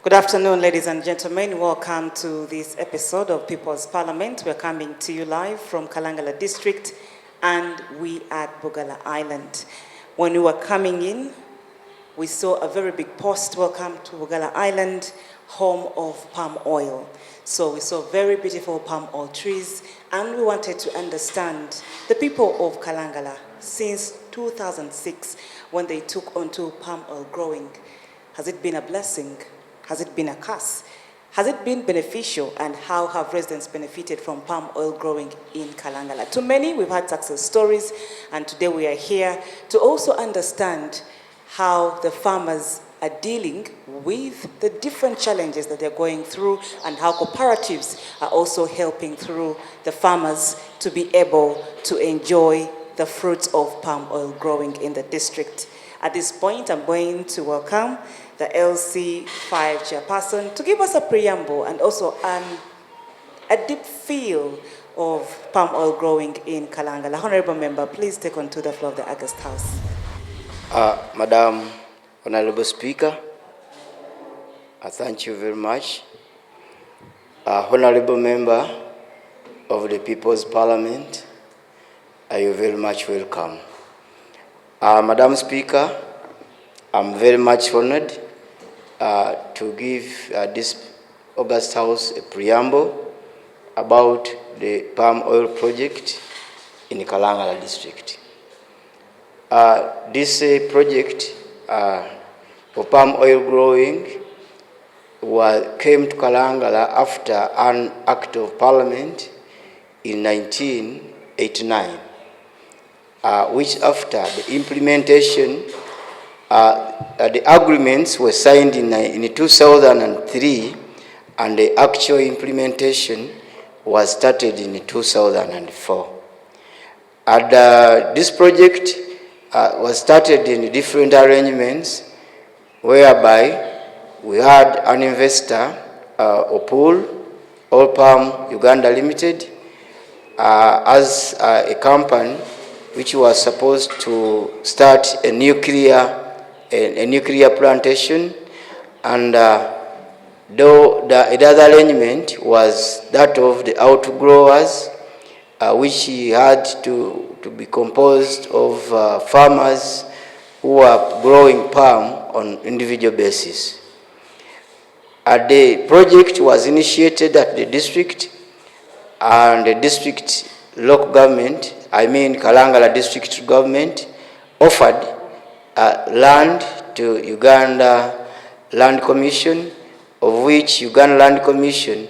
Good afternoon, ladies and gentlemen. Welcome to this episode of People's Parliament. We're coming to you live from Kalangala District, and we at Bugala Island. When we were coming in, we saw a very big post, "Welcome to Bugala Island, home of palm oil." So we saw very beautiful palm oil trees, and we wanted to understand the people of Kalangala since 2006, when they took onto palm oil growing. Has it been a blessing? Has it been a curse? Has it been beneficial, and how have residents benefited from palm oil growing in Kalangala? To many, we've had success stories, and today we are here to also understand how the farmers are dealing with the different challenges that they're going through, and how cooperatives are also helping through the farmers to be able to enjoy the fruits of palm oil growing in the district. At this point, I'm going to welcome the LC5 chairperson to give us a preamble and also a deep feel of palm oil growing in Kalangala. Honorable Member, please take on to the floor of the August House. Madam Honorable Speaker, thank you very much. Honorable Member of the People's Parliament, you're very much welcome. Madam Speaker, I'm very much honored to give this August House a preamble about the palm oil project in Kalangala District. This project for palm oil growing came to Kalangala after an Act of Parliament in 1989, which after the implementation, the agreements were signed in 2003, and the actual implementation was started in 2004. And this project was started in different arrangements, whereby we had an investor, Opul, All Palm Uganda Limited, as a company which was supposed to start a nuclear plantation, and though the other arrangement was that of the outgrowers, which had to be composed of farmers who are growing palm on individual basis. The project was initiated at the district, and the district local government, I mean Kalangala District government, offered land to Uganda Land Commission, of which Uganda Land Commission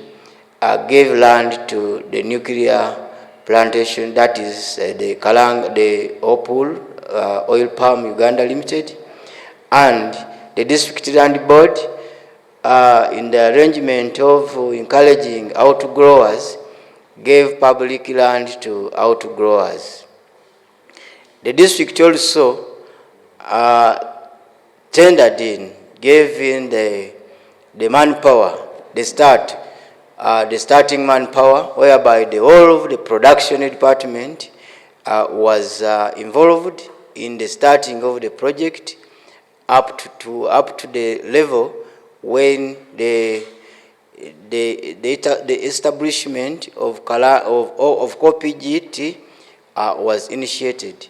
gave land to the nuclear plantation, that is the Opul Oil Palm Uganda Limited, and the District Land Board, in the arrangement of encouraging outgrowers, gave public land to outgrowers. The district also tendered in, gave in the manpower, the starting manpower, whereby the whole of the production department was involved in the starting of the project up to the level when the establishment of COPGT was initiated.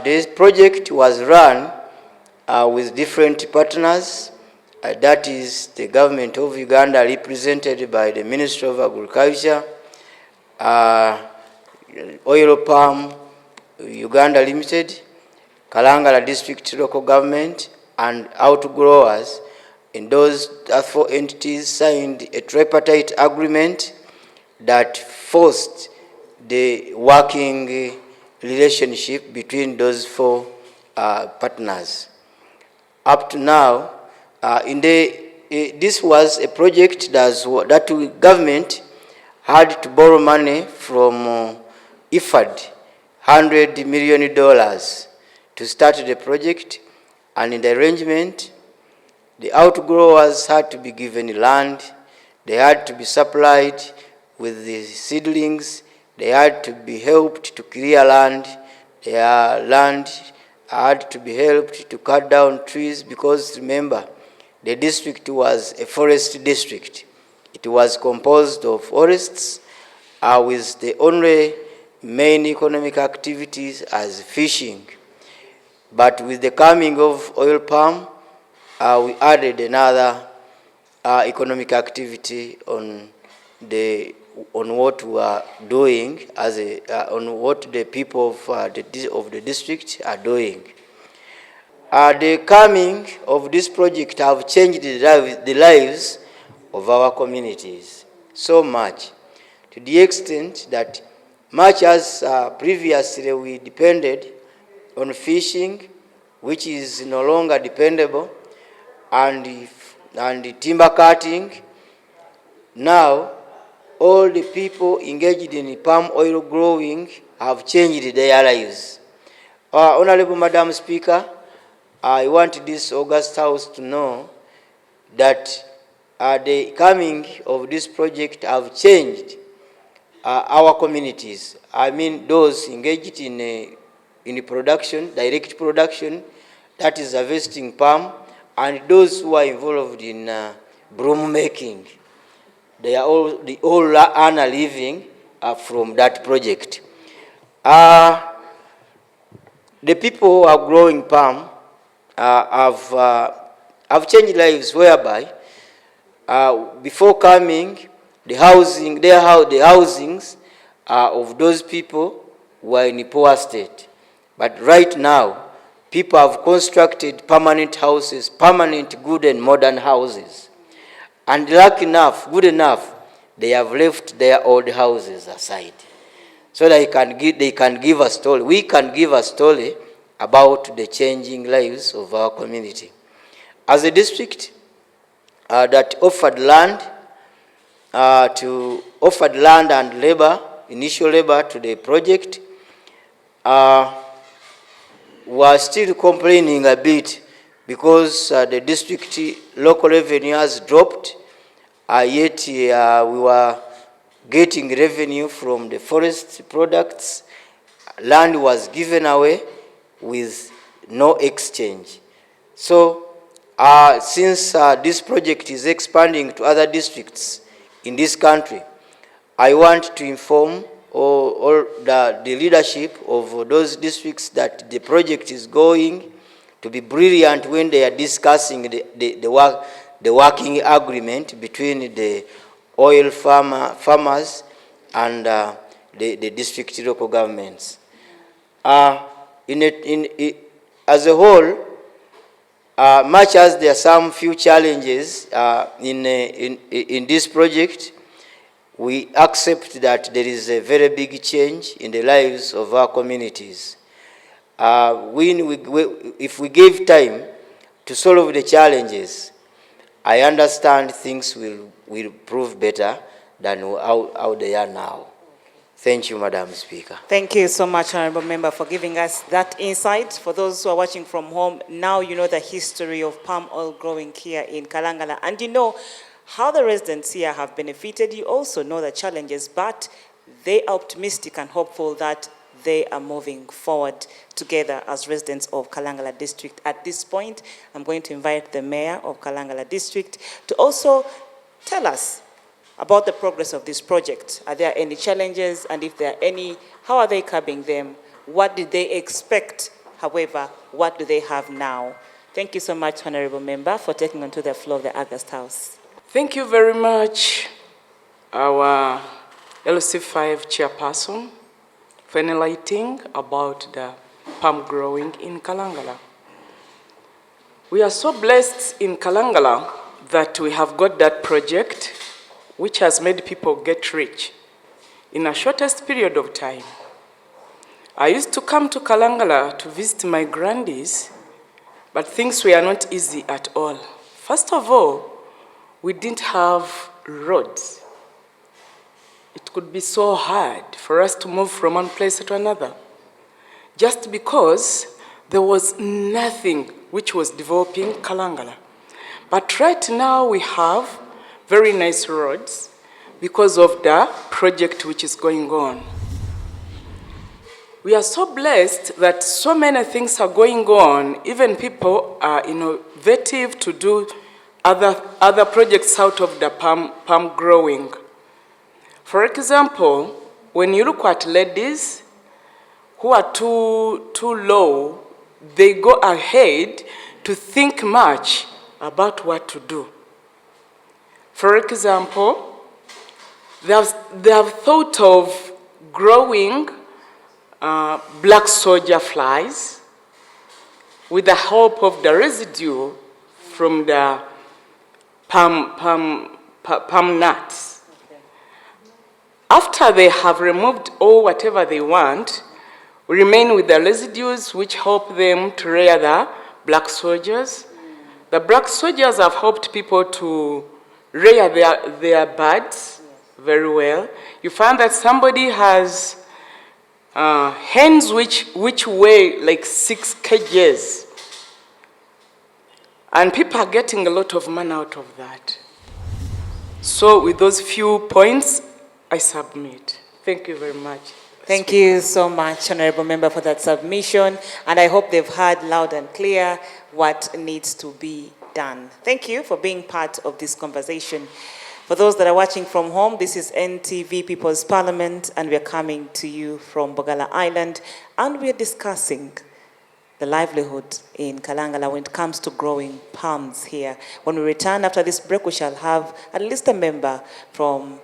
This project was run with different partners, that is the government of Uganda, represented by the Ministry of Agriculture, Oil Palm Uganda Limited, Kalangala District local government, and outgrowers. And those four entities signed a tripartite agreement that forced the working relationship between those four partners. Up to now, this was a project that the government had to borrow money from IFAD, $100 million to start the project, and in the arrangement, the outgrowers had to be given land, they had to be supplied with the seedlings, they had to be helped to clear land, their land had to be helped to cut down trees, because remember, the district was a forest district. It was composed of forests with the only main economic activities as fishing. But with the coming of oil palm, we added another economic activity on what we are doing on what the people of the district are doing. The coming of this project have changed the lives of our communities so much, to the extent that much as previously we depended on fishing, which is no longer dependable, and timber cutting, now all the people engaged in palm oil growing have changed their lives. Honorable Madam Speaker, I want this August House to know that the coming of this project have changed our communities. I mean those engaged in production, direct production, that is harvesting palm, and those who are involved in broom making. They all earn a living from that project. The people who are growing palm have changed lives, whereby before coming, the housings of those people were in a poor state. But right now, people have constructed permanent houses, permanent good and modern houses. And lucky enough, good enough, they have left their old houses aside. So they can give a story. We can give a story about the changing lives of our community. As a district that offered land and labor, initial labor to the project, were still complaining a bit because the district local revenue has dropped, yet we were getting revenue from the forest products. Land was given away with no exchange. So since this project is expanding to other districts in this country, I want to inform all the leadership of those districts that the project is going to be brilliant when they are discussing the working agreement between the oil farmers and the district local governments. As a whole, much as there are some few challenges in this project, we accept that there is a very big change in the lives of our communities. If we give time to solve the challenges, I understand things will prove better than how they are now. Thank you, Madam Speaker. Thank you so much, Honorable Member, for giving us that insight. For those who are watching from home, now you know the history of palm oil growing here in Kalangala, and you know how the residents here have benefited. You also know the challenges, but they are optimistic and hopeful that they are moving forward together as residents of Kalangala District. At this point, I'm going to invite the Mayor of Kalangala District to also tell us about the progress of this project. Are there any challenges? And if there are any, how are they curbing them? What did they expect? However, what do they have now? Thank you so much, Honorable Member, for taking onto the floor of the August House. Thank you very much, our LC5 chairperson, for enlightening about the palm growing in Kalangala. We are so blessed in Kalangala that we have got that project which has made people get rich in a shortest period of time. I used to come to Kalangala to visit my grandies, but things were not easy at all. First of all, we didn't have roads. It could be so hard for us to move from one place to another, just because there was nothing which was developing Kalangala. But right now we have very nice roads because of the project which is going on. We are so blessed that so many things are going on. Even people are innovative to do other projects out of the palm growing. For example, when you look at ladies who are too low, they go ahead to think much about what to do. For example, they have thought of growing black soldier flies with the help of the residue from the palm nuts. Okay. After they have removed all whatever they want, we remain with the residues which help them to rear the black soldiers. The black soldiers have helped people to rear their birds very well. You find that somebody has hens which weigh like 6 kgs. And people are getting a lot of money out of that. So with those few points, I submit. Thank you very much. Thank you so much, Honorable Member, for that submission. And I hope they've heard loud and clear what needs to be done. Thank you for being part of this conversation. For those that are watching from home, this is NTV People's Parliament, and we're coming to you from Bogala Island, and we're discussing the livelihood in Kalangala when it comes to growing palms here. When we return after this break, we shall have at least a member from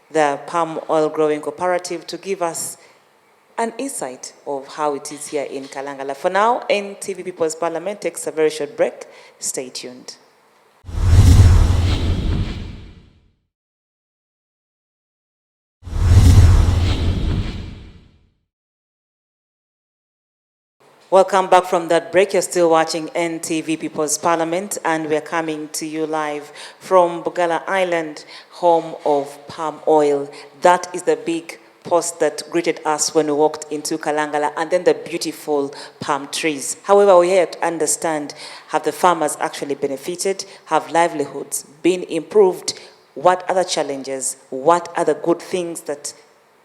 the palm oil growing cooperative to give us an insight of how it is here in Kalangala. For now, NTV People's Parliament takes a very short break. Stay tuned. Welcome back from that break. You're still watching NTV People's Parliament, and we're coming to you live from Bogala Island, home of palm oil. That is the big post that greeted us when we walked into Kalangala, and then the beautiful palm trees. However, we have to understand, have the farmers actually benefited? Have livelihoods been improved? What other challenges? What are the good things that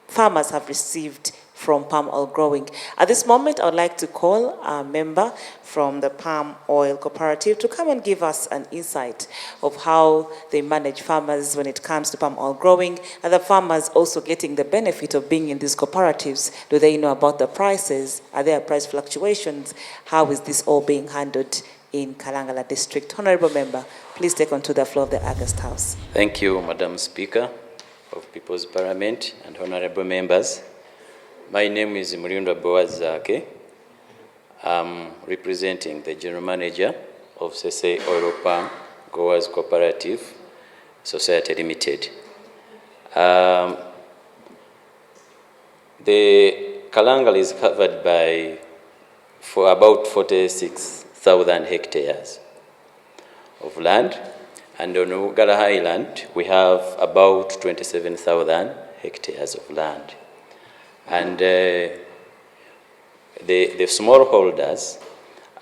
farmers have received from palm oil growing? At this moment, I would like to call a member from the palm oil cooperative to come and give us an insight of how they manage farmers when it comes to palm oil growing. Are the farmers also getting the benefit of being in these cooperatives? Do they know about the prices? Are there price fluctuations? How is this all being handled in Kalangala District? Honorable Member, please take on to the floor of the August House. Thank you, Madam Speaker of People's Parliament and honorable members. My name is Murindo Boaz Zake. I'm representing the General Manager of Sese Oil Palm Growers Cooperative Society Limited. The Kalangala is covered for about 46,000 hectares of land, and on Ugala Island we have about 27,000 hectares of land. And the smallholders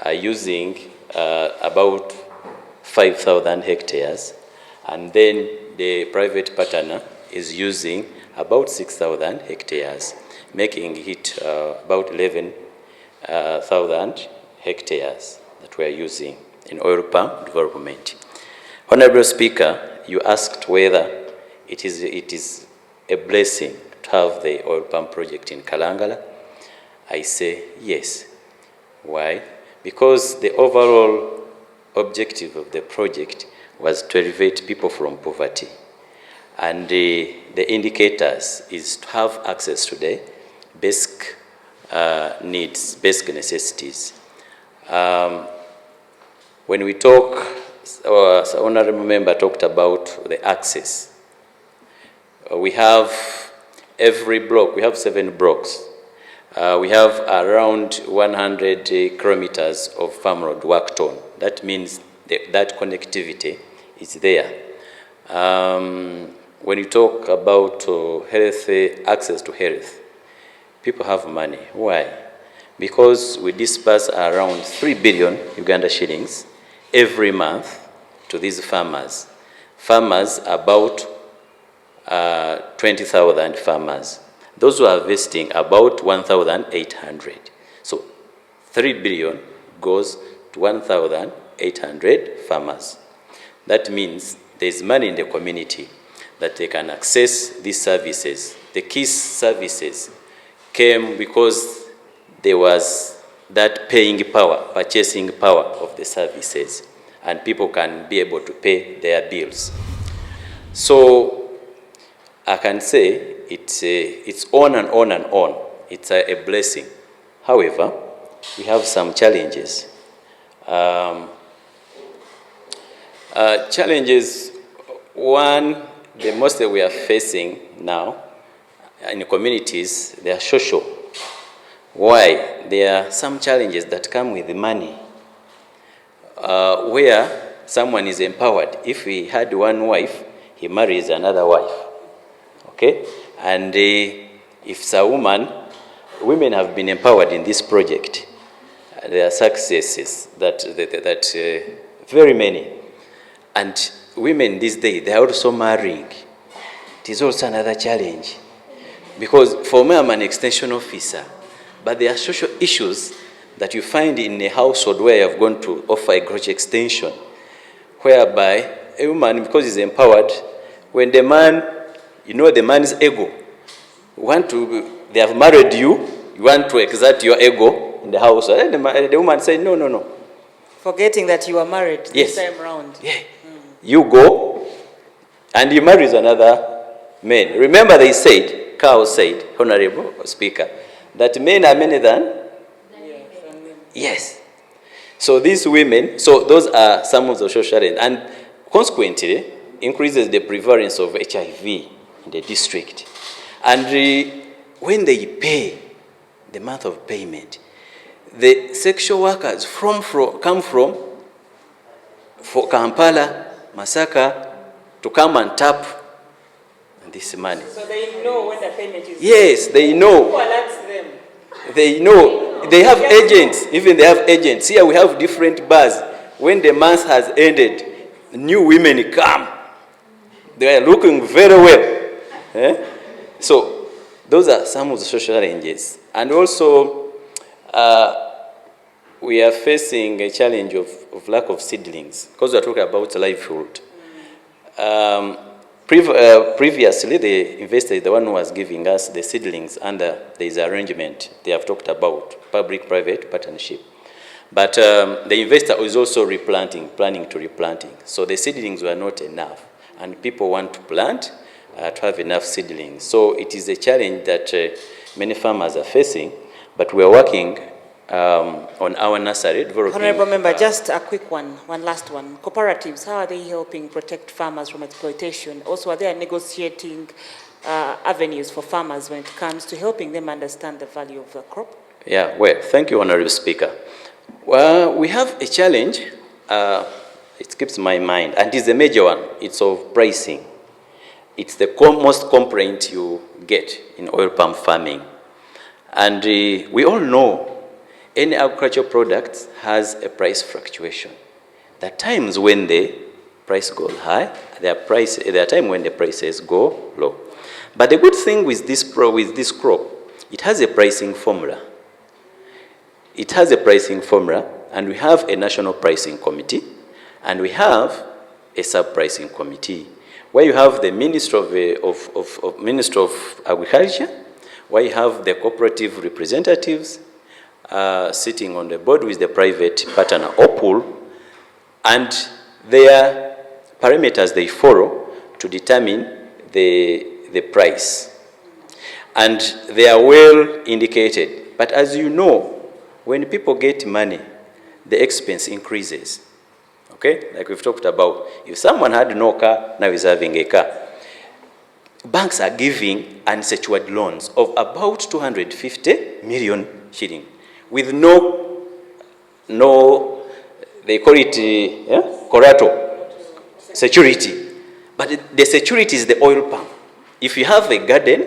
are using about 5,000 hectares, and then the private partner is using about 6,000 hectares, making it about 11,000 hectares that we are using in oil palm development. Honorable Speaker, you asked whether it is a blessing to have the oil palm project in Kalangala. I say yes. Why? Because the overall objective of the project was to elevate people from poverty. And the indicators is to have access to the basic needs, basic necessities. When we talk, our honorable member talked about the access. We have every block, we have 7 blocks. We have around 100 kilometers of farm road worked on. That means that connectivity is there. When you talk about health, access to health, people have money. Why? Because we disperse around 3 billion Uganda shillings every month to these farmers. Farmers, about 20,000 farmers. Those who are harvesting about 1,800. So 3 billion goes to 1,800 farmers. That means there's money in the community that they can access these services. The KISS services came because there was that paying power, purchasing power of the services, and people can be able to pay their bills. So I can say it's on and on and on. It's a blessing. However, we have some challenges. Challenges, one, the most that we are facing now in communities, they are social. Why? There are some challenges that come with the money, where someone is empowered. If he had one wife, he marries another wife, okay? And if it's a woman, women have been empowered in this project. There are successes that very many. And women these days, they are also marrying. It is also another challenge. Because for me, I'm an extension officer, but there are social issues that you find in a household where you have gone to offer a grudge extension, whereby a woman, because he's empowered, when the man, you know the man's ego, they have married you, you want to exert your ego in the house, and the woman said, no. Forgetting that you are married this time round. Yeah. You go, and you marry another man. Remember they said, Carl said, Honorable Speaker, that men are many than? Yes. So these women, so those are some of the social challenges, and consequently increases the prevalence of HIV in the district. And when they pay the month of payment, the sexual workers come from Kampala, Masaka, to come and tap this money. So they know when the payment is. Yes, they know. Who alerts them? They know. They have agents. Even they have agents. Here we have different bars. When the month has ended, new women come. They are looking very well. So those are some of the social challenges. And also, we are facing a challenge of lack of seedlings, because we are talking about livelihood. Previously, the investor is the one who was giving us the seedlings under this arrangement. They have talked about public-private partnership. But the investor is also planning to replanting. So the seedlings were not enough, and people want to plant to have enough seedlings. So it is a challenge that many farmers are facing, but we are working on our nursery developing. Honorable Member, just a quick one last one. Cooperatives, how are they helping protect farmers from exploitation? Also, are they negotiating avenues for farmers when it comes to helping them understand the value of the crop? Yeah, well, thank you, Honorable Speaker. Well, we have a challenge. It keeps my mind, and it's a major one. It's of pricing. It's the most complaint you get in oil palm farming. And we all know any agricultural product has a price fluctuation. There are times when the price goes high, there are times when the prices go low. But the good thing with this crop, it has a pricing formula. It has a pricing formula, and we have a national pricing committee, and we have a sub-pricing committee, where you have the Minister of Agriculture, where you have the cooperative representatives, sitting on the board with the private partner, OPUL, and their parameters they follow to determine the price. And they are well indicated. But as you know, when people get money, the expense increases. Okay? Like we've talked about. If someone had no car, now he's having a car. Banks are giving unsecured loans of about 250 million shillings. With no, they call it collateral security. But the security is the oil palm. If you have a garden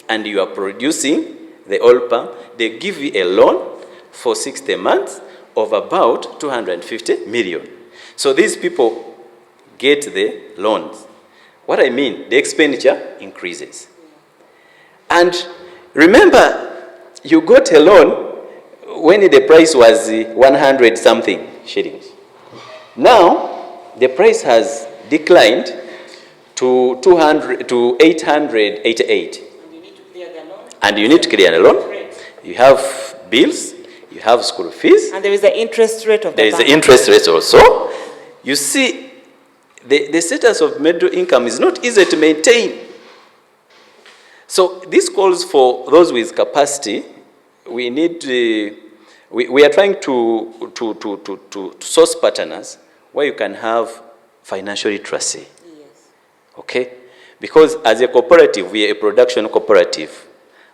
and you are producing the oil palm, they give you a loan for 60 months of about 250 million. So these people get the loans. What I mean, the expenditure increases. And remember, you got a loan when the price was 100 something shillings. Now, the price has declined to 888. And you need to clear the loan. You have bills, you have school fees. And there is the interest rate of the There is bank. the interest rate also. You see, the status of middle income is not easy to maintain. So this calls for those with capacity. We need we are trying to source partners where you can have financial literacy. Yes. Okay? Because as a cooperative, we are a production cooperative,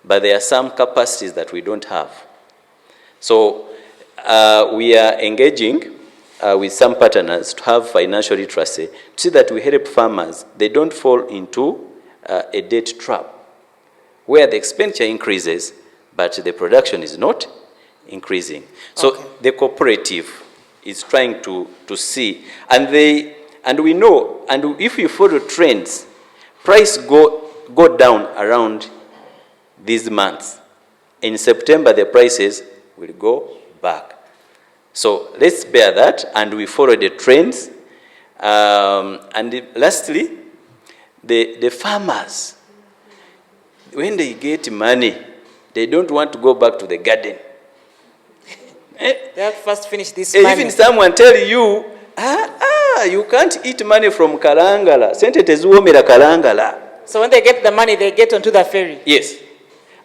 but there are some capacities that we don't have. So we are engaging with some partners to have financial literacy, to see that we help farmers. They don't fall into a debt trap, where the expenditure increases, but the production is not increasing. So Okay. the cooperative is trying to see, and we know, and if you follow trends, price go down around these months. In September, the prices will go back. So let's bear that, and we follow the trends. Lastly, the farmers, when they get money, they don't want to go back to the garden. They have to first finish this money. Even someone tell you, you can't eat money from Kalangala. Sente tezuomera Kalangala. So when they get the money, they get onto the ferry. Yes.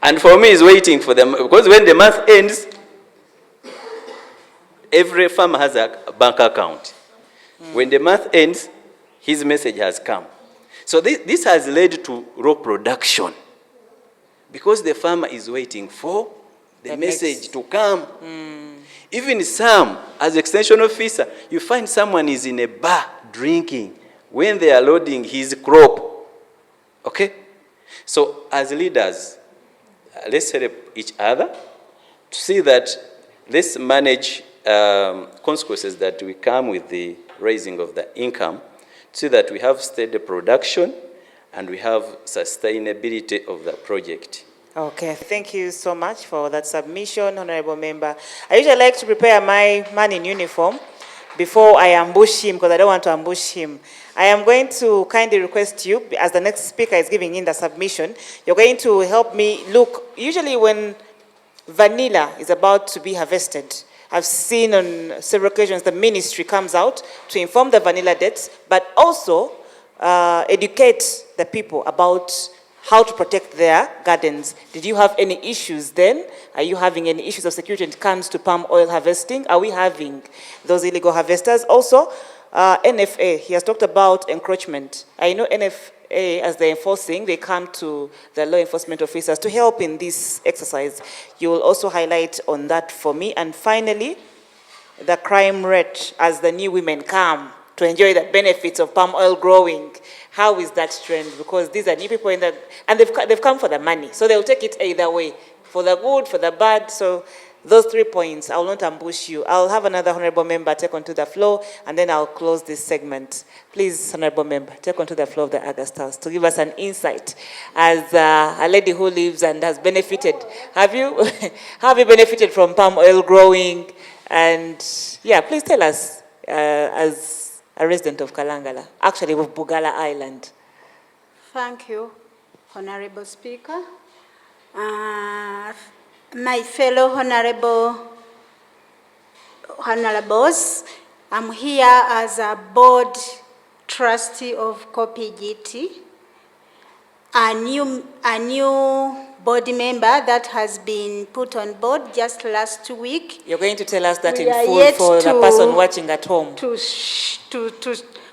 And for me, it's waiting for them, because when the month ends, every farmer has a bank account. When the month ends, his message has come. So this has led to raw production, because the farmer is waiting for the message to come. Even some, as extension officer, you find someone is in a bar drinking when they are loading his crop. Okay? So as leaders, let's help each other to see that let's manage consequences that will come with the raising of the income, so that we have steady production and we have sustainability of the project. Okay, thank you so much for that submission, Honorable Member. I usually like to prepare my man in uniform before I ambush him, because I don't want to ambush him. I am going to kindly request you, as the next speaker is giving in the submission, you're going to help me look. Usually when vanilla is about to be harvested, I've seen on several occasions the ministry comes out to inform the vanilla dates, but also educate the people about how to protect their gardens. Did you have any issues then? Are you having any issues of security when it comes to palm oil harvesting? Are we having those illegal harvesters? Also, NFA, he has talked about encroachment. I know NFA, as they're enforcing, they come to the law enforcement officers to help in this exercise. You will also highlight on that for me. And finally, the crime rate as the new women come to enjoy the benefits of palm oil growing. How is that trend? Because these are new people and they've come for the money. So they'll take it either way, for the good, for the bad. So those 3 points, I will not ambush you. I'll have another honorable member take onto the floor, and then I'll close this segment. Please, honorable member, take onto the floor of the August House to give us an insight as a lady who lives and has benefited. Have you benefited from palm oil growing? And yeah, please tell us, as a resident of Kalangala, actually of Bugala Island. Thank you, Honorable Speaker. My fellow honorables, I'm here as a board trustee of COPGT, a new board member that has been put on board just last week. You're going to tell us that in full for the person watching at home.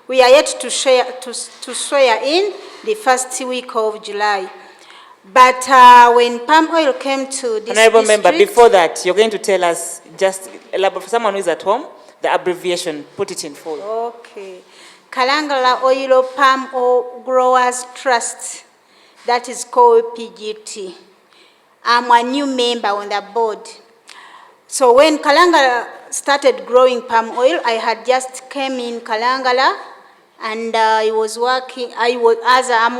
We are yet to swear in the first week of July. But when palm oil came to this Honorable district, member, before that, you're going to tell us, just elaborate for someone who is at home, the abbreviation, put it in full. Okay. Kalangala Oil Palm Oil Growers Trust, that is called PGT. I'm a new member on the board. So when Kalangala started growing palm oil, I had just came in Kalangala, and I'm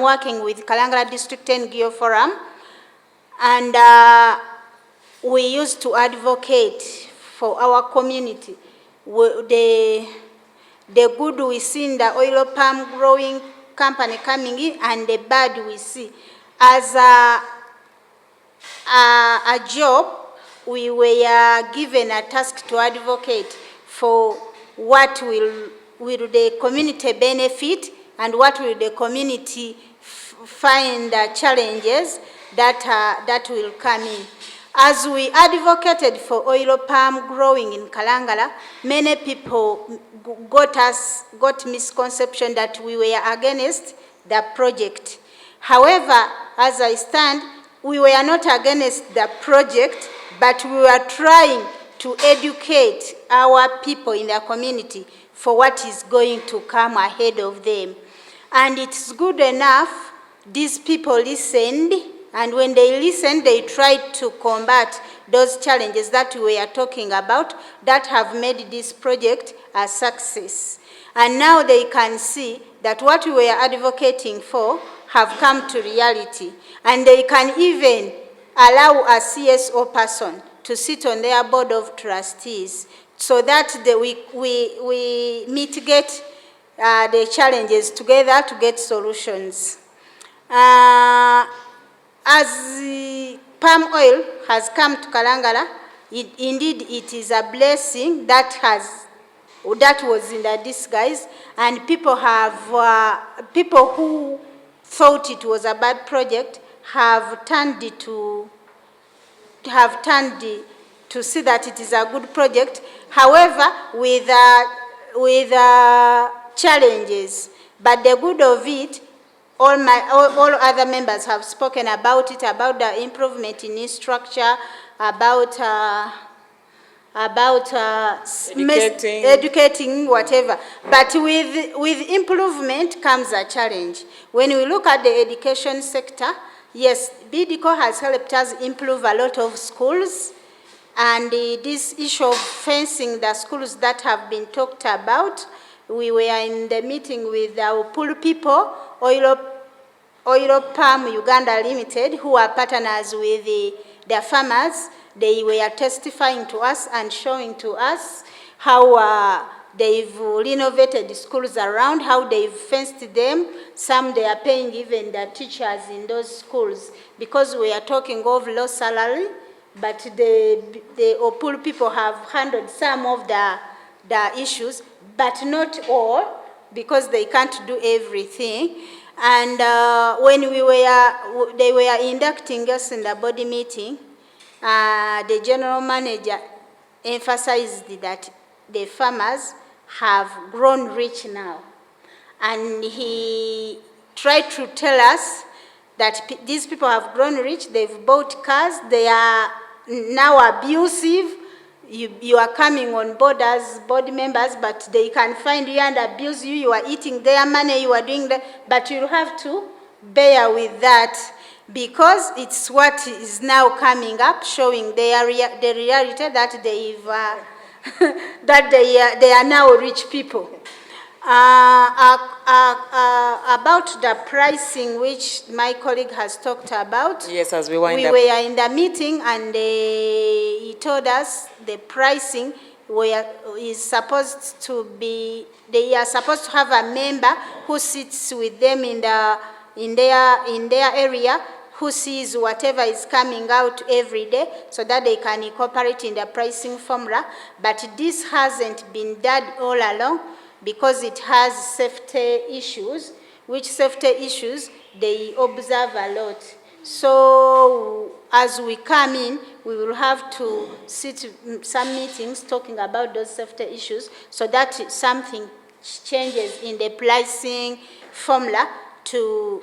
working with Kalangala District NGO Forum, and we used to advocate for our community. The The good we see in the oil palm growing company coming in, and the bad we see. As a job, we were given a task to advocate for what will the community benefit and what will the community find challenges that will come in. As we advocated for oil palm growing in Kalangala, many people got misconception that we were against the project. However, as I stand, we were not against the project, but we were trying to educate our people in the community for what is going to come ahead of them. And it's good enough, these people listened, and when they listened, they tried to combat those challenges that we are talking about that have made this project a success. And now they can see that what we were advocating for have come to reality. And they can even allow a CSO person to sit on their board of trustees so that we mitigate the challenges together to get solutions. As palm oil has come to Kalangala, indeed it is a blessing that was in the disguise, and people who thought it was a bad project have turned to see that it is a good project. However, with challenges, but the good of it, all other members have spoken about it, about the improvement in structure, about educating, whatever. But with improvement comes a challenge. When we look at the education sector, yes, BDCO has helped us improve a lot of schools, and this issue of fencing the schools that have been talked about, we were in the meeting with our pool people, Oil Palm Uganda Limited, who are partners with the farmers. They were testifying to us and showing to us how they've renovated the schools around, how they've fenced them. Some they are paying even the teachers in those schools, because we are talking of low salary, but the Opul people have handled some of the issues, but not all, because they can't do everything. And when they were inducting us in the body meeting, the general manager emphasized that the farmers have grown rich now. And he tried to tell us that these people have grown rich, they've bought cars, they are now abusive. You are coming on board as board members, but they can find you and abuse you. You are eating their money, you are doing that, but you have to bear with that, because it's what is now coming up, showing the reality that they are now rich people. About the pricing, which my colleague has talked about. Yes, as we wind up. We were in the meeting, and he told us the pricing is supposed to be, they are supposed to have a member who sits with them in their area, who sees whatever is coming out every day, so that they can incorporate in the pricing formula. But this hasn't been done all along, because it has safety issues, which safety issues they observe a lot. So as we come in, we will have to sit some meetings talking about those safety issues, so that something changes in the pricing formula so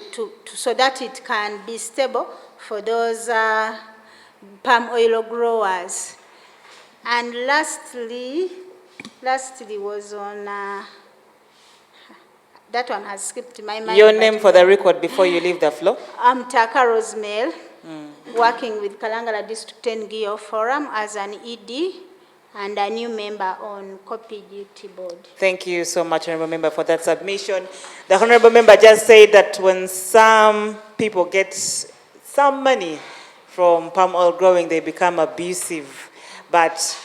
that it can be stable for those palm oil growers. And lastly was on, that one has skipped my mind. Your name for the record before you leave the floor? I'm Taka Rosemel, working with Kalangala District NGO Forum as an ED and a new member on Copy Duty Board. Thank you so much, Honorable Member, for that submission. The Honorable Member just said that when some people get some money from palm oil growing, they become abusive. But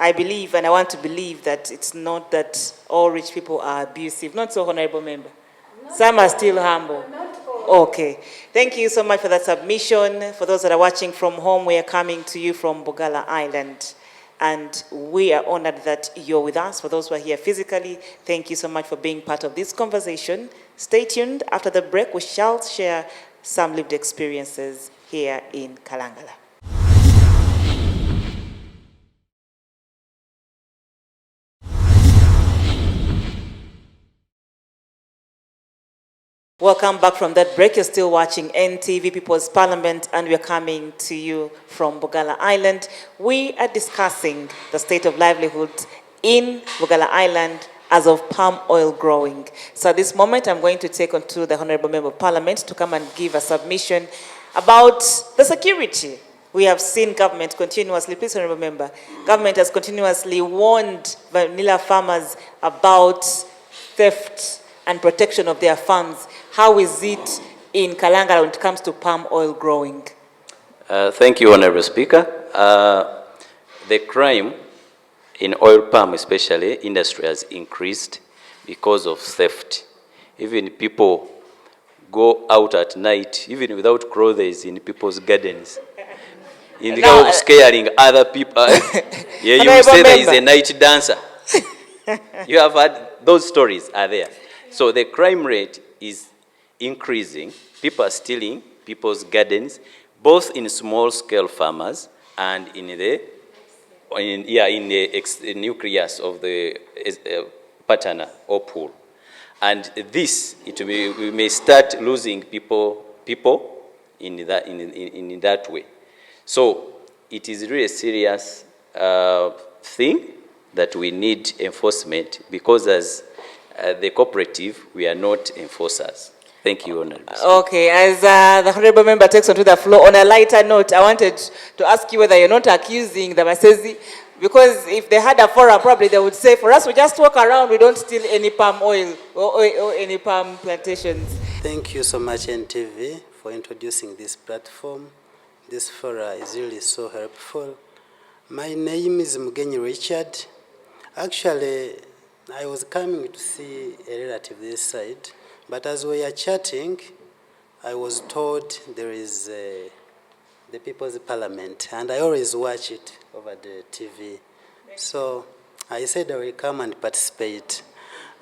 I believe, and I want to believe, that it's not that all rich people are abusive. Not so, Honorable Member. Some are still humble. Okay. Thank you so much for that submission. For those that are watching from home, we are coming to you from Bogala Island. And we are honored that you're with us. For those who are here physically, thank you so much for being part of this conversation. Stay tuned. After the break, we shall share some lived experiences here in Kalangala. Welcome back from that break. You're still watching NTV People's Parliament, and we're coming to you from Bogala Island. We are discussing the state of livelihood in Bogala Island as of palm oil growing. So at this moment, I'm going to take on to the Honorable Member of Parliament to come and give a submission about the security. We have seen government continuously, please, Honorable Member, government has continuously warned vanilla farmers about theft and protection of their farms. How is it in Kalangala when it comes to palm oil growing? Thank you, Honorable Speaker. The crime in oil palm, especially industry, has increased because of theft. Even people go out at night, even without clothes, in people's gardens, in the way of scaring other people. Yeah, you say there is a night dancer. You have had, those stories are there. So the crime rate is increasing. People are stealing people's gardens, both in small-scale farmers and in the nucleus of the patana or pool. And this, we may start losing people in that way. So it is really a serious thing that we need enforcement, because as the cooperative, we are not enforcers. Thank you, Honorable. Okay, as the Honorable Member takes onto the floor, on a lighter note, I wanted to ask you whether you're not accusing the Masezi, because if they had a forum, probably they would say, for us, we just walk around, we don't steal any palm oil or any palm plantations. Thank you so much, NTV, for introducing this platform. This forum is really so helpful. My name is Mugenyi Richard. Actually, I was coming to see a relative this side, but as we are chatting, I was told there is the People's Parliament, and I always watch it over the TV. So I said I will come and participate.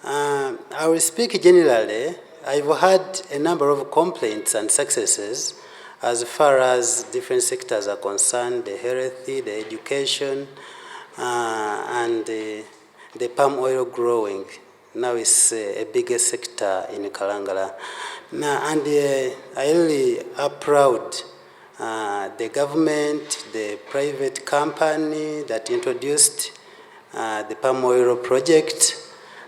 I will speak generally. I've had a number of complaints and successes as far as different sectors are concerned: the health, the education, and the palm oil growing. Now is a bigger sector in Kalangala. And I really applaud the government, the private company that introduced the palm oil project,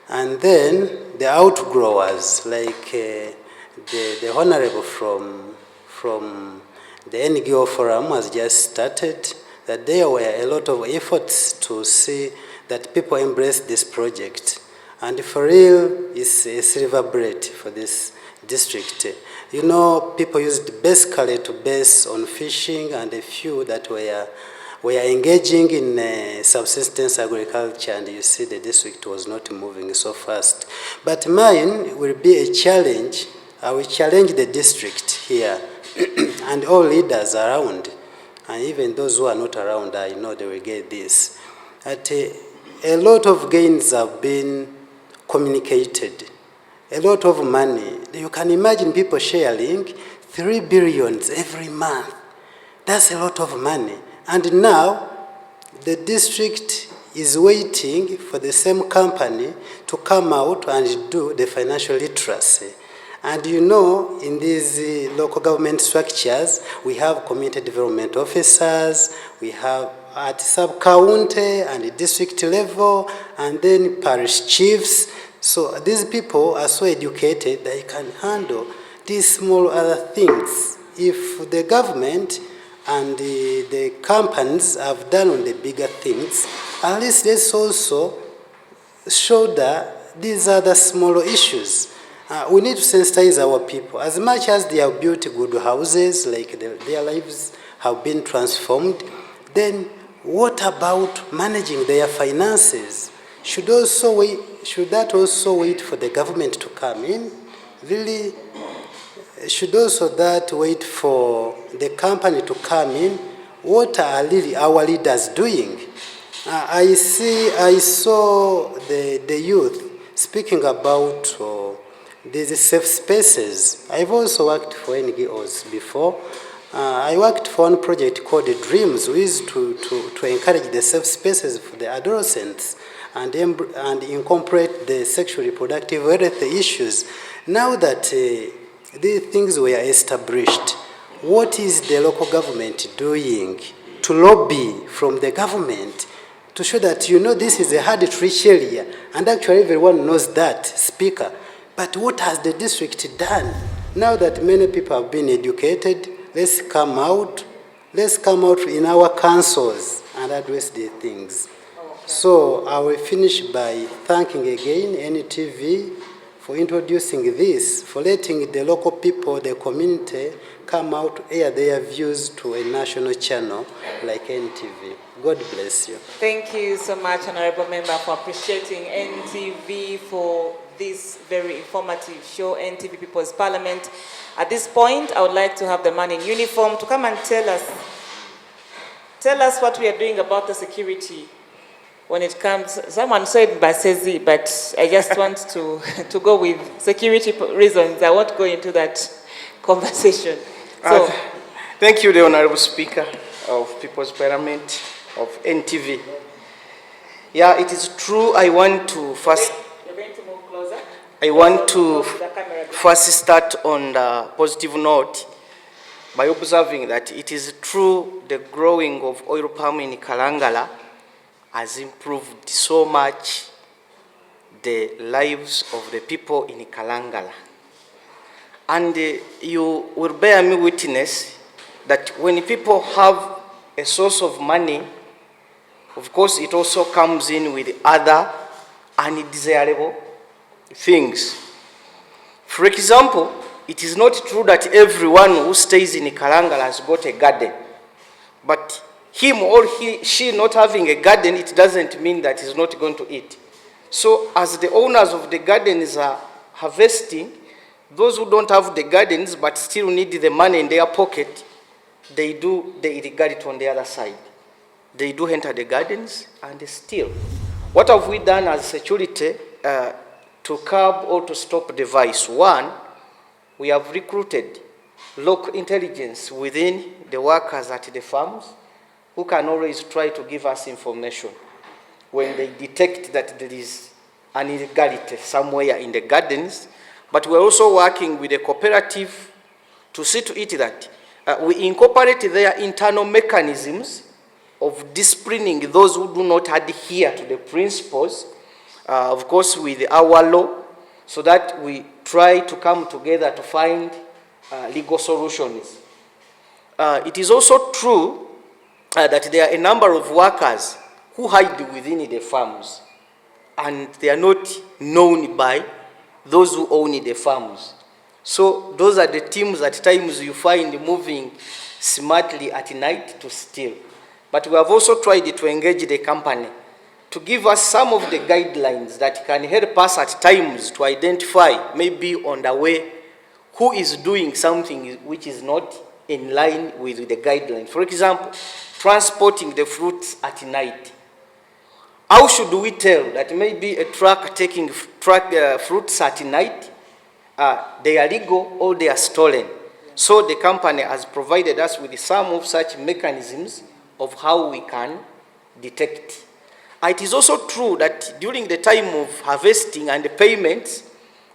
and then the outgrowers, like the honorable from the NGO forum has just started, that there were a lot of efforts to see that people embrace this project. And for real, it's a silver bullet for this district. You know, people used basically to base on fishing, and a few that were engaging in subsistence agriculture, and you see the district was not moving so fast. But mine will be a challenge. I will challenge the district here and all leaders around, and even those who are not around, I know they will get this. That a lot of gains have been communicated, a lot of money. You can imagine people sharing 3 billion every month. That's a lot of money. And now the district is waiting for the same company to come out and do the financial literacy. And you know, in these local government structures, we have community development officers, we have at sub-county and district level, and then parish chiefs. So these people are so educated they can handle these small other things. If the government and the companies have done on the bigger things, at least let's also shoulder these other smaller issues. We need to sensitize our people. As much as they have built good houses, like their lives have been transformed, then what about managing their finances? Should that also wait for the government to come in? Really, should also that wait for the company to come in? What are really our leaders doing? I saw the youth speaking about these safe spaces. I've also worked for NGOs before. I worked for one project called Dreams, which is to encourage the safe spaces for the adolescents and incorporate the sexual reproductive health issues. Now that these things were established, what is the local government doing to lobby from the government to show that, this is a hard to reach area, and actually everyone knows that, Speaker. But what has the district done? Now that many people have been educated, let's come out in our councils and address these things. So I will finish by thanking again NTV for introducing this, for letting the local people, the community, come out to air their views to a national channel like NTV. God bless you. Thank you so much, Honorable Member, for appreciating NTV for this very informative show, NTV People's Parliament. At this point, I would like to have the man in uniform to come and tell us what we are doing about the security when it comes. Someone said Basezi, but I just want to go with security reasons. I won't go into that conversation. So, thank you, the Honorable Speaker of People's Parliament of NTV. Yeah, it is true. I want to first start on the positive note by observing that it is true the growing of oil palm in Kalangala has improved so much the lives of the people in Kalangala. And you will bear me witness that when people have a source of money, of course it also comes in with other undesirable things. For example, it is not true that everyone who stays in Kalangala has got a garden. But him or she not having a garden, it doesn't mean that he's not going to eat. So as the owners of the gardens are harvesting, those who don't have the gardens but still need the money in their pocket, they do the irrigarity on the other side. They do enter the gardens and they steal. What have we done as security to curb or to stop the vice? One, we have recruited local intelligence within the workers at the farms who can always try to give us information when they detect that there is an illegality somewhere in the gardens. But we're also working with a cooperative to see to it that we incorporate their internal mechanisms of disciplining those who do not adhere to the principles, of course with our law, so that we try to come together to find legal solutions. It is also true that there are a number of workers who hide within the farms and they are not known by those who own the farms. So those are the teams at times you find moving smartly at night to steal. But we have also tried to engage the company to give us some of the guidelines that can help us at times to identify, maybe on the way, who is doing something which is not in line with the guidelines. For example, transporting the fruits at night. How should we tell that maybe a truck taking fruits at night, they are legal or they are stolen? So the company has provided us with some of such mechanisms of how we can detect. It is also true that during the time of harvesting and the payments,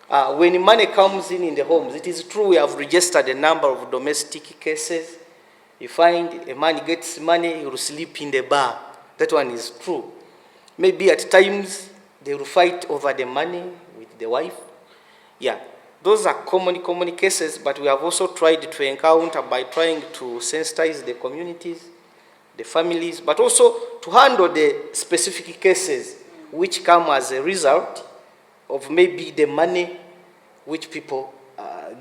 when money comes in the homes, it is true we have registered a number of domestic cases. You find a man gets money, he will sleep in the bar. That one is true. Maybe at times they will fight over the money with the wife. Yeah, those are common cases, but we have also tried to encounter by trying to sensitize the communities, the families, but also to handle the specific cases which come as a result of maybe the money which people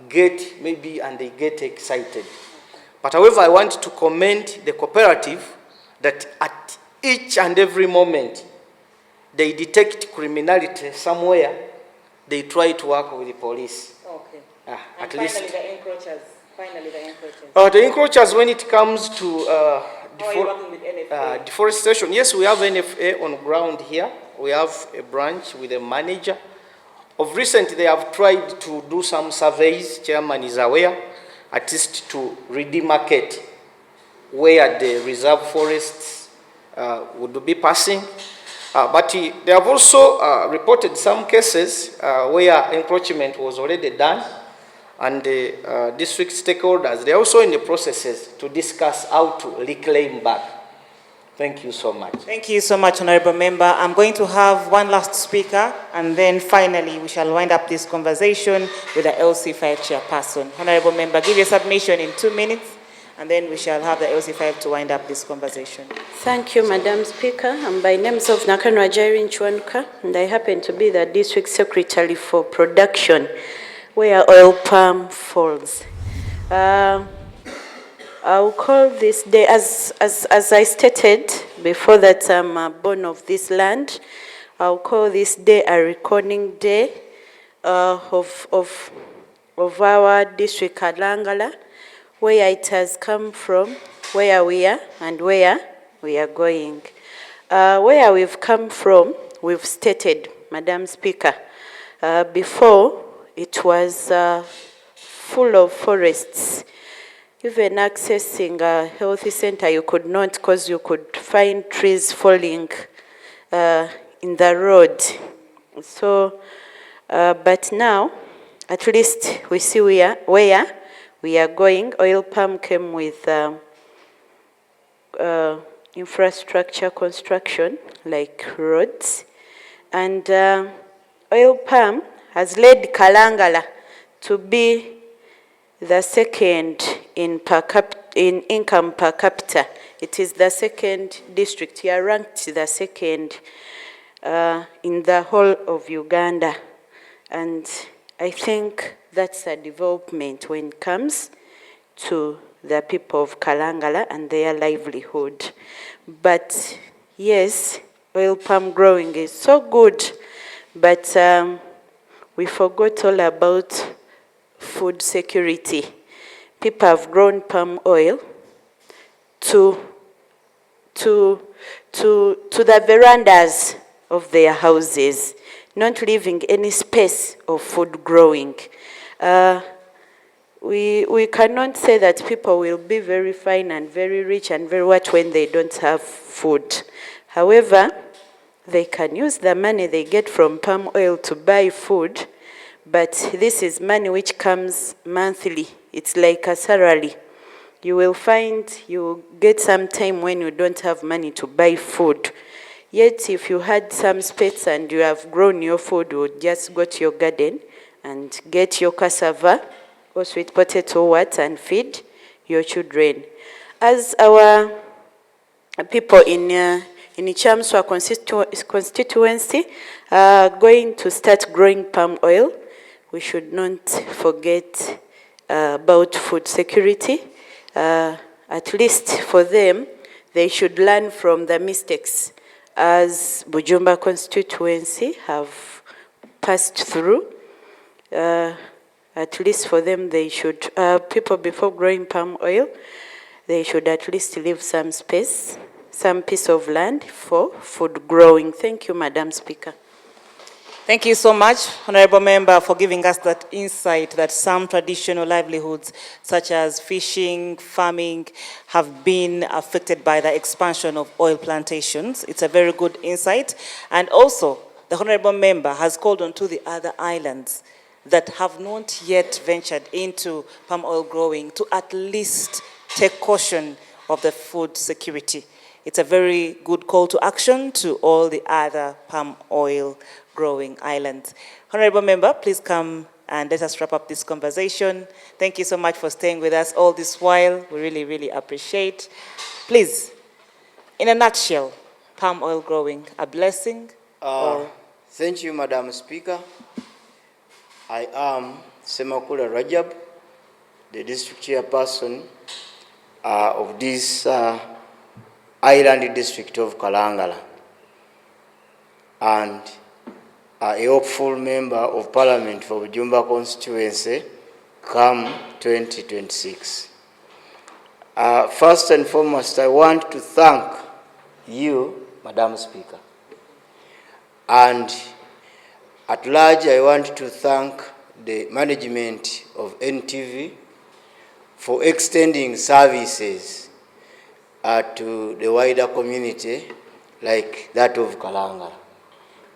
get, maybe, and they get excited. But however, I want to commend the cooperative that at each and every moment they detect criminality somewhere, they try to work with the police. Okay. At And least. finally the encroachers. The encroachers, when it comes to How are you working with NFA? deforestation, yes, we have NFA on ground here. We have a branch with a manager. Of recent, they have tried to do some surveys, chairman is aware, at least to redemarcate where the reserve forests would be passing. But they have also reported some cases where encroachment was already done, and the district stakeholders, they're also in the processes to discuss how to reclaim back. Thank you so much. Thank you so much, Honorable Member. I'm going to have one last speaker, and then finally we shall wind up this conversation with the LC5 chairperson. Honorable Member, give your submission in 2 minutes, and then we shall have the LC5 to wind up this conversation. Thank you, Madam Speaker. I'm by names of Nakanwa Jairin Chwanuka, and I happen to be the District Secretary for Production, where oil palm falls. I'll call this day, as I stated before, that I'm born of this land. I'll call this day a recording day of our district, Kalangala, where it has come from, where we are, and where we are going. Where we've come from, we've stated, Madam Speaker, before it was full of forests. Even accessing a healthy center, you could not, because you could find trees falling in the road. So, but now, at least we see where we are going. Oil palm came with infrastructure construction, like roads. And oil palm has led Kalangala to be the second in income per capita. It is the second district. Here ranked the second in the whole of Uganda. And I think that's a development when it comes to the people of Kalangala and their livelihood. But yes, oil palm growing is so good, but we forgot all about food security. People have grown palm oil to the verandas of their houses, not leaving any space of food growing. We cannot say that people will be very fine and very rich and very what when they don't have food. However, they can use the money they get from palm oil to buy food, but this is money which comes monthly. It's like a salary. You will find you get some time when you don't have money to buy food. Yet if you had some space and you have grown your food, you would just go to your garden and get your cassava or sweet potato what and feed your children. As our people in Chamswa constituency are going to start growing palm oil, we should not forget about food security. At least for them, they should learn from the mistakes as Bujumba constituency have passed through. At least for them, they should, people before growing palm oil, they should at least leave some space, some piece of land for food growing. Thank you, Madam Speaker. Thank you so much, Honorable Member, for giving us that insight that some traditional livelihoods, such as fishing, farming, have been affected by the expansion of oil plantations. It's a very good insight. And also, the Honorable Member has called on to the other islands that have not yet ventured into palm oil growing to at least take caution of the food security. It's a very good call to action to all the other palm oil growing islands. Honorable Member, please come and let us wrap up this conversation. Thank you so much for staying with us all this while. We really, really appreciate. Please, in a nutshell, palm oil growing, a blessing? Thank you, Madam Speaker. I am Semakula Rajab, the district chairperson of this Island District of Kalangala and a hopeful member of Parliament for Bujumba constituency come 2026. First and foremost, I want to thank you, Madam Speaker. And at large, I want to thank the management of NTV for extending services to the wider community like that of Kalangala,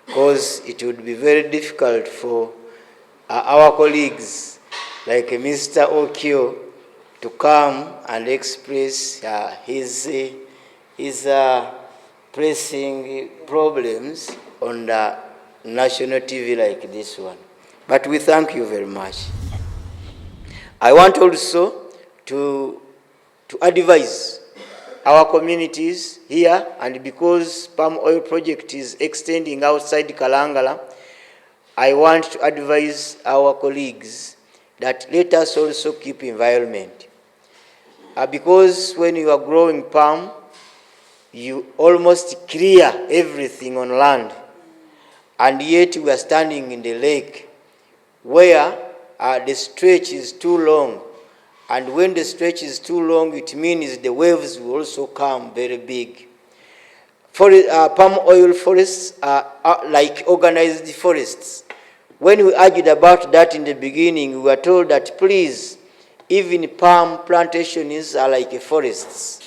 because it would be very difficult for our colleagues like Mr. Okio to come and express his pressing problems on the national TV like this one. But we thank you very much. I want also to advise our communities here, and because palm oil project is extending outside Kalangala, I want to advise our colleagues that let us also keep environment. Because when you are growing palm, you almost clear everything on land. And yet we are standing in the lake where the stretch is too long. And when the stretch is too long, it means the waves will also come very big. Palm oil forests are like organized forests. When we argued about that in the beginning, we were told that please, even palm plantations are like forests.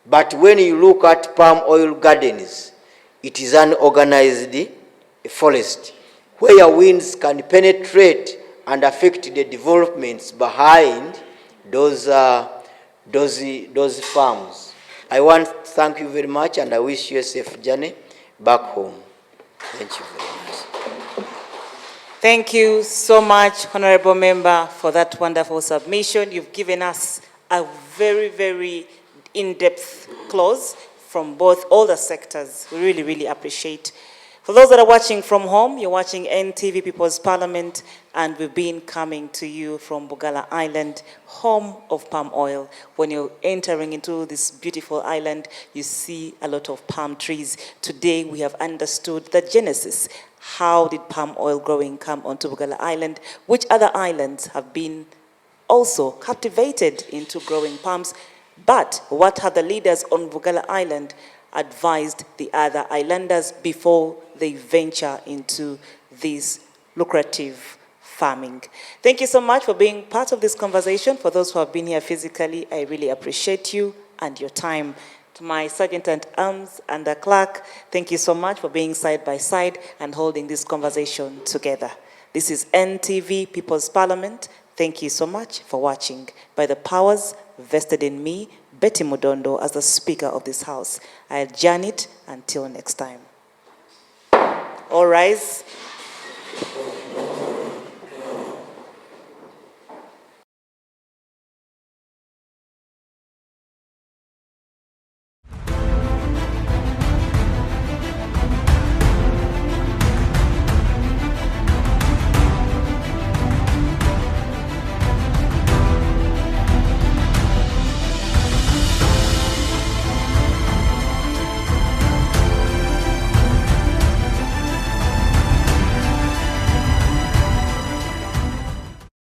But when you look at palm oil gardens, it is an organized forest where winds can penetrate and affect the developments behind those farms. I want to thank you very much, and I wish you a safe journey back home. Thank you very much. Thank you so much, Honorable Member, for that wonderful submission. You've given us a very, very in-depth clause from all the sectors. We really, really appreciate. For those that are watching from home, you're watching NTV People's Parliament, and we've been coming to you from Bugala Island, home of palm oil. When you're entering into this beautiful island, you see a lot of palm trees. Today, we have understood the genesis. How did palm oil growing come onto Bugala Island? Which other islands have been also captivated into growing palms? But what have the leaders on Bugala Island advised the other islanders before they venture into this lucrative farming? Thank you so much for being part of this conversation. For those who have been here physically, I really appreciate you and your time. To my Sergeant at Arms and the clerk, thank you so much for being side by side and holding this conversation together. This is NTV People's Parliament. Thank you so much for watching. By the powers vested in me, Betty Mudondo, as the Speaker of this House, I adjourn it until next time. All rise.